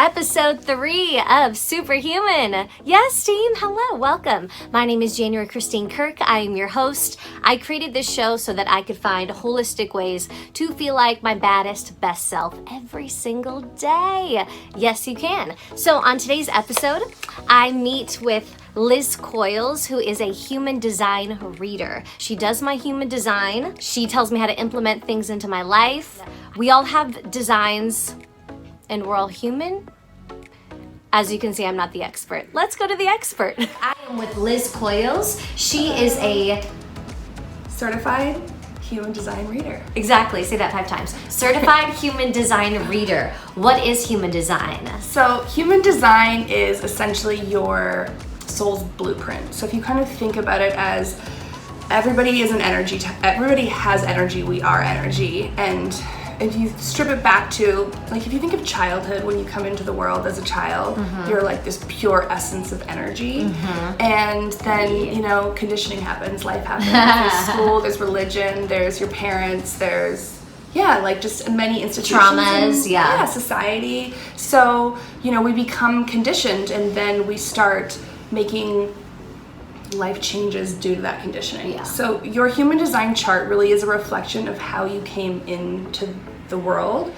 episode 3 of Superhuman. Yes, team, hello, welcome. My name is January Kristine Kirk. I am your host. I created this show so that I could find holistic ways to feel like my baddest, best self every single day. Yes, you can. So on today's episode, I meet with Liz Coyles, who is a human design reader. She does my human design. She tells me how to implement things into my life. We all have designs and we're all human. As you can see, I'm not the expert. Let's go to the expert. I am with Liz Coyles. She is a certified human design reader. Exactly, say that 5 times. Certified human design reader. What is human design? So human design is essentially your soul's blueprint. So if you kind of think about it as everybody is an energy, everybody has energy, we are energy. And if you strip it back to, like if you think of childhood, when you come into the world as a child, you're like this pure essence of energy. And then, you know, conditioning happens, life happens. There's school, there's religion, there's your parents, there's, like just many institutions. Traumas, society. So, you know, we become conditioned and then we start making life changes due to that conditioning. So your human design chart really is a reflection of how you came into the world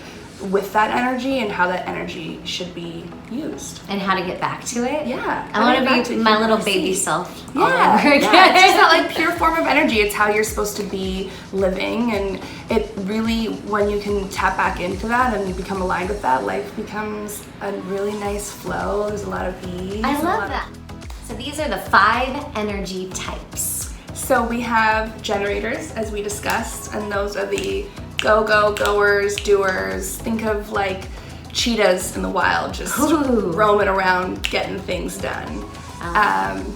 with that energy and how that energy should be used. And how to get back to it? I want to be my little baby self all over again. It's just that like pure form of energy. It's how you're supposed to be living, and it really, when you can tap back into that and you become aligned with that, life becomes a really nice flow. There's a lot of ease. I love that. So these are the 5 energy types. So we have generators, as we discussed, and those are the goers, doers. Think of like cheetahs in the wild, just roaming around, getting things done.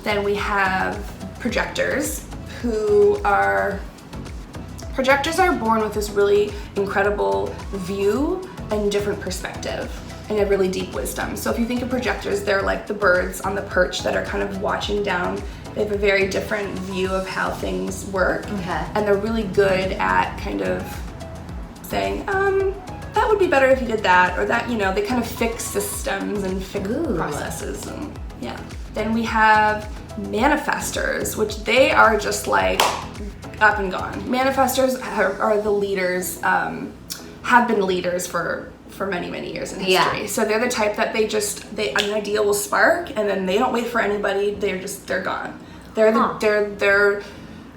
Then we have projectors, projectors are born with this really incredible view and different perspective and a really deep wisdom. So if you think of projectors, they're like the birds on the perch that are kind of watching down. They have a very different view of how things work. And they're really good at kind of saying, that would be better if you did that, or that, you know, they kind of fix systems and fix processes. And then we have manifestors, which they are just like up and gone. Manifestors are the leaders, have been leaders for many years in history. So they're the type that an idea will spark and then they don't wait for anybody. They're gone. They're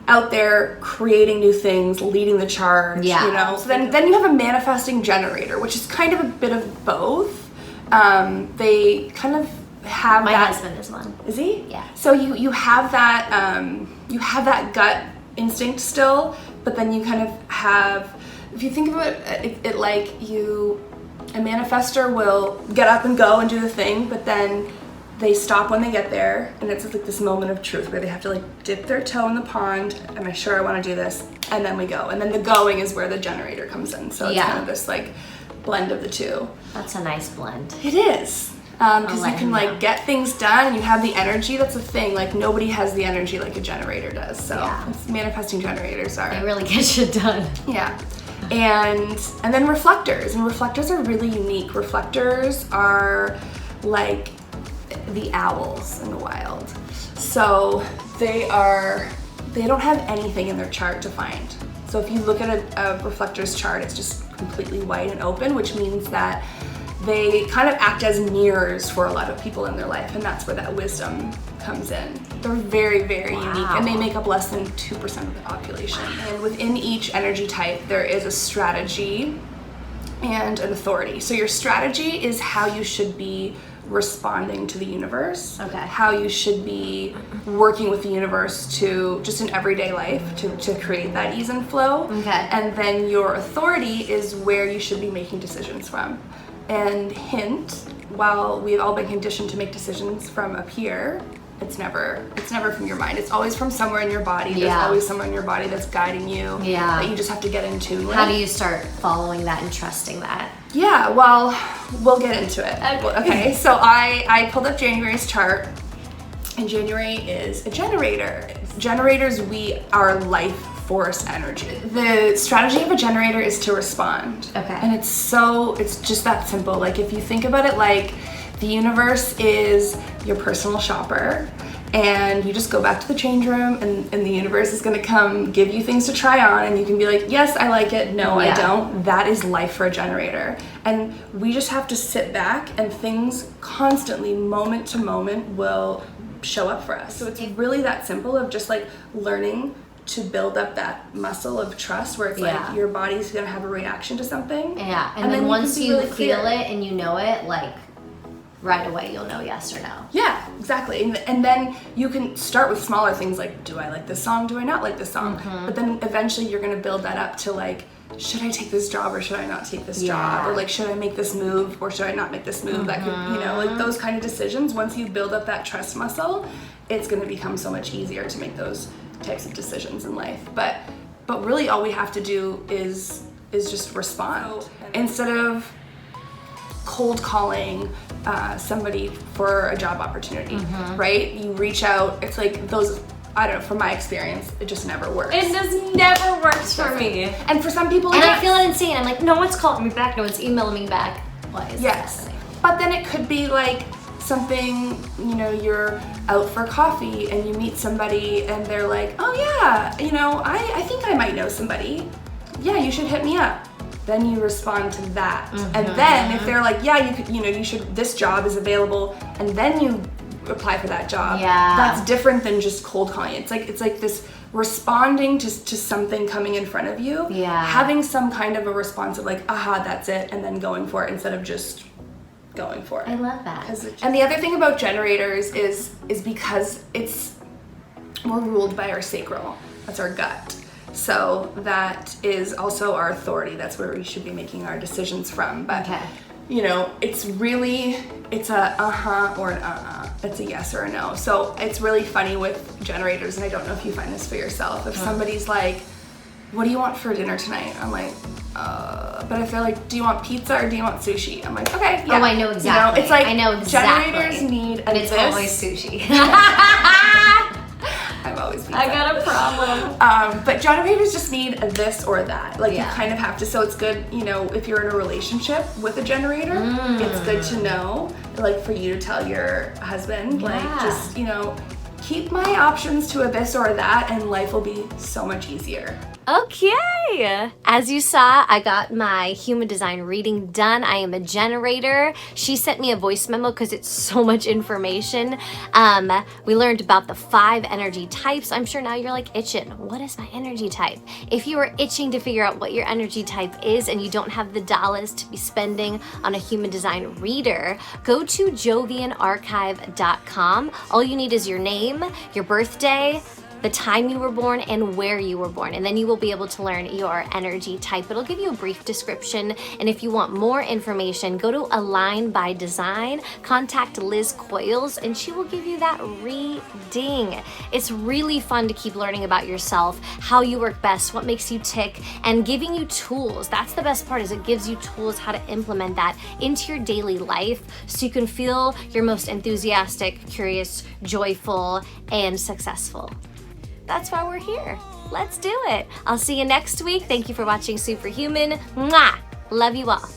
out there creating new things, leading the charge. You know. So then you have a manifesting generator, which is kind of a bit of both. They kind of have my husband is one. Is he? Yeah. So you have that gut instinct still, but then you kind of have, if you think of it like a manifestor will get up and go and do the thing, but then they stop when they get there, and it's like this moment of truth where they have to like dip their toe in the pond. Am I sure I want to do this? And then we go. And then the going is where the generator comes in. So it's kind of this like blend of the two. That's a nice blend. It is. Because you can like get things done and you have the energy. That's a thing. Like nobody has the energy like a generator does. So manifesting generators are. They really get shit done. And then reflectors. And reflectors are really unique. Reflectors are like the owls in the wild. So they don't have anything in their chart to find. So if you look at a reflector's chart, it's just completely white and open, which means that they kind of act as mirrors for a lot of people in their life, and that's where that wisdom comes in. They're very, very unique, and they make up less than 2% of the population. And within each energy type, there is a strategy and an authority. So your strategy is how you should be responding to the universe, how you should be working with the universe to just in everyday life to create that ease and flow. And then your authority is where you should be making decisions from. And hint, while we've all been conditioned to make decisions from up here, it's never from your mind. It's always from somewhere in your body. There's always somewhere in your body that's guiding you, that you just have to get in tune with. How do you start following that and trusting that? Well, we'll get into it. Okay, so I pulled up January's chart, and January is a generator. Generators, we are life force energy. The strategy of a generator is to respond. Okay. And it's just that simple. Like if you think about it, like the universe is your personal shopper, and you just go back to the change room, and the universe is gonna come give you things to try on, and you can be like, yes, I like it, no, I don't. That is life for a generator. And we just have to sit back, and things constantly, moment to moment, will show up for us. So it's really that simple of just like learning to build up that muscle of trust, where it's like your body's gonna have a reaction to something. Yeah, and then once you really feel it and you know it, like right away you'll know yes or no. Yeah, exactly. And then you can start with smaller things like, do I like this song? Do I not like this song? But then eventually you're gonna build that up to like, should I take this job or should I not take this job? Or like, should I make this move or should I not make this move? That could, you know, like those kind of decisions. Once you build up that trust muscle, it's gonna become so much easier to make those types of decisions in life. But really all we have to do is just respond. Instead of cold calling somebody for a job opportunity, right? You reach out, it's like those, I don't know, from my experience, it just never works. It just never works for me. And for some people, and I feel insane. I'm like, no one's calling me back, no one's emailing me back. Why is that happening? But then it could be like something, you know, you're out for coffee and you meet somebody and they're like, oh yeah, you know, I think I might know somebody. Yeah, you should hit me up. Then you respond to that. And then if they're like, yeah, you should, this job is available, and then you apply for that job. Yeah. That's different than just cold calling. It's like this responding to something coming in front of you. Yeah. Having some kind of a response of like, aha, that's it, and then going for it instead of just going for it. I love that. And the other thing about generators is because we're ruled by our sacral. That's our gut. So that is also our authority. That's where we should be making our decisions from. But you know, it's a uh-huh or an uh-uh. It's a yes or a no. So it's really funny with generators, and I don't know if you find this for yourself. If somebody's like, what do you want for dinner tonight? I'm like, but if they're like, do you want pizza or do you want sushi? I'm like, okay, yeah. Oh, I know exactly. You know, it's like, I know exactly. Generators need and it's always sushi. I'm always pizza. I got a problem. But generators just need a this or that. Like you kind of have to. So it's good, you know, if you're in a relationship with a generator, it's good to know, like for you to tell your husband, like just, you know, keep my options to a this or a that, and life will be so much easier. Okay, as you saw, I got my human design reading done. I am a generator. She sent me a voice memo because it's so much information. We learned about the 5 energy types. I'm sure now you're like itching. What is my energy type? If you are itching to figure out what your energy type is and you don't have the dollars to be spending on a human design reader, go to jovianarchive.com. All you need is your name, your birthday, the time you were born, and where you were born, and then you will be able to learn your energy type. It'll give you a brief description, and if you want more information, go to Align by Design, contact Liz Coyles, and she will give you that reading. It's really fun to keep learning about yourself, how you work best, what makes you tick, and giving you tools. That's the best part, is it gives you tools how to implement that into your daily life so you can feel your most enthusiastic, curious, joyful, and successful. That's why we're here. Let's do it. I'll see you next week. Thank you for watching Superhuman. Mwah! Love you all.